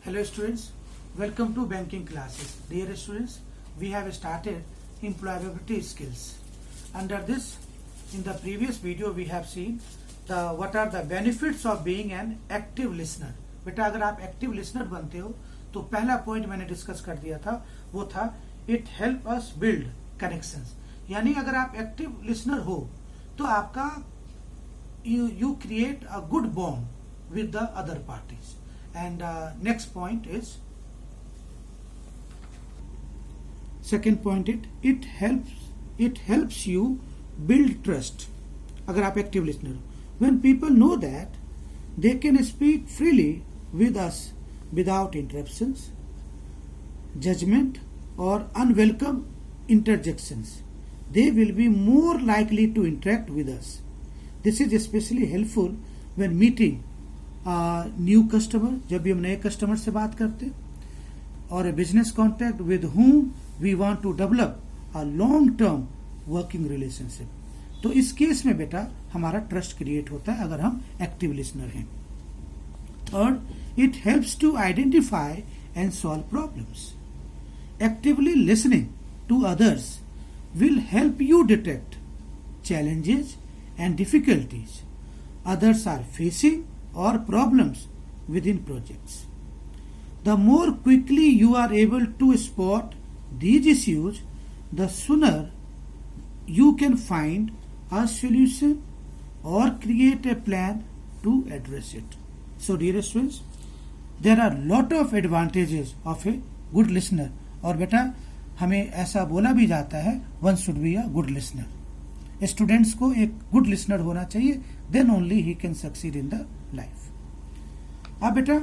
Hello students, welcome to banking classes. Dear students, we have started employability skills. Under this, in the previous video we have seen what are the benefits of being an active listener. बेटा अगर आप active listener बनते हो तो पहला point मैंने discuss कर दिया था, वो था it help us build connections. यानी अगर आप एक्टिव लिसनर हो तो आपका you create a good bond with the other parties. And next point is second point, it helps you build trust. अगर आप एक्टिव लिसनर हो, when people know that they can speak freely with us without interruptions, judgment or unwelcome interjections, they will be more likely to interact with us. This is especially helpful when meeting new customer, जब भी हम नए customer से बात करते हैं, और business contact with whom we want to develop a long term working relationship. तो इस केस में बेटा हमारा ट्रस्ट क्रिएट होता है अगर हम एक्टिव लिसनर हैं. Third, it helps to identify and solve problems. Actively listening to others will help you detect challenges and difficulties others are facing or problems within projects. The more quickly you are able to spot these issues, the sooner you can find a solution or create a plan to address it. So dear students, there are lot of advantages of a good listener. और बेटा हमें ऐसा बोला भी जाता है, one should be a good listener. Students को एक गुड लिसनर होना चाहिए, देन ओनली ही can succeed in the life. अब बेटा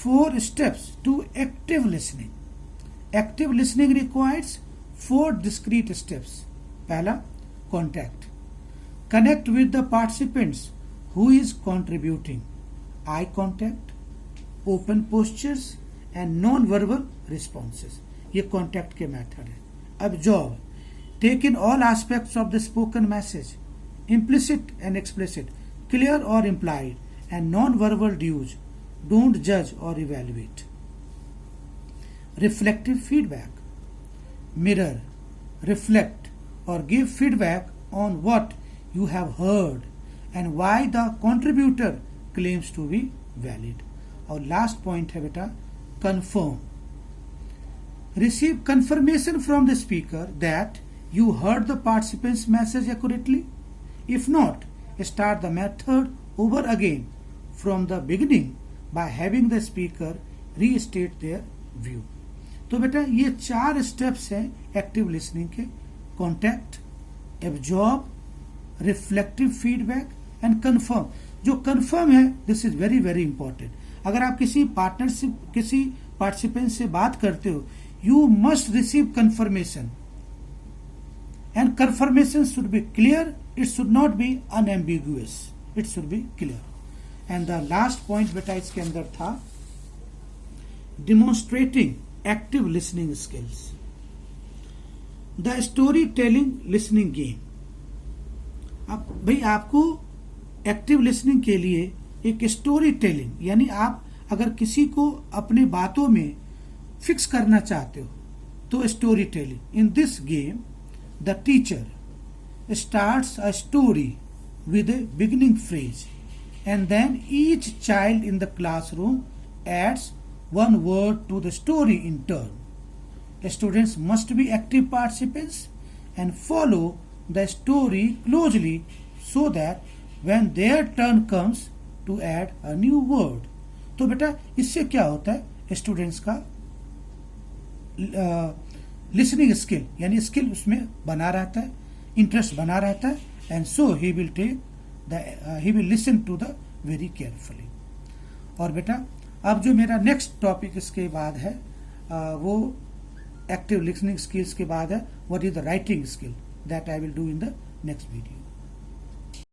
4 steps to active listening. Active listening requires 4 discrete steps. पहला, contact. Connect with the participants who is contributing. Eye contact, open postures and non verbal responses. ये contact के method है. अब job, take in all aspects of the spoken message, implicit and explicit, clear or implied, and non-verbal cues. Don't judge or evaluate. Reflective feedback. Mirror, reflect or give feedback on what you have heard and why the contributor claims to be valid. और last point है बेटा, confirm. Receive confirmation from the speaker that you heard the participant's message accurately. If not, start the method over again from the beginning by having the speaker restate their view. तो बेटा ये 4 steps हैं active listening के. Contact, absorb, reflective feedback and confirm. जो confirm है, this is very very important. अगर आप किसी पार्टनरशिप, किसी पार्टिसिपेंट से बात करते हो, you must receive confirmation, and confirmation should be clear. It should not be unambiguous. It should be clear. And the last point बेटा इसके अंदर था demonstrating active listening skills. The storytelling listening game. अब भाई आपको एक्टिव लिसनिंग के लिए एक स्टोरी टेलिंग, यानी आप अगर किसी को अपने बातों में फिक्स करना चाहते हो तो story telling. In this game the teacher starts a story with a beginning phrase and then each child in the classroom adds one word to the story in turn. Students must be active participants and follow the story closely so that when their turn comes to add a new word. तो बेटा इससे क्या होता है, students का listening skill, यानी skill उसमें बना रहता है, इंटरेस्ट बना रहता है, and so he will listen to the very carefully. और बेटा अब जो मेरा नेक्स्ट टॉपिक इसके बाद है, वो एक्टिव लिसनिंग स्किल्स के बाद है, what is the writing skill, that I will do in the next video.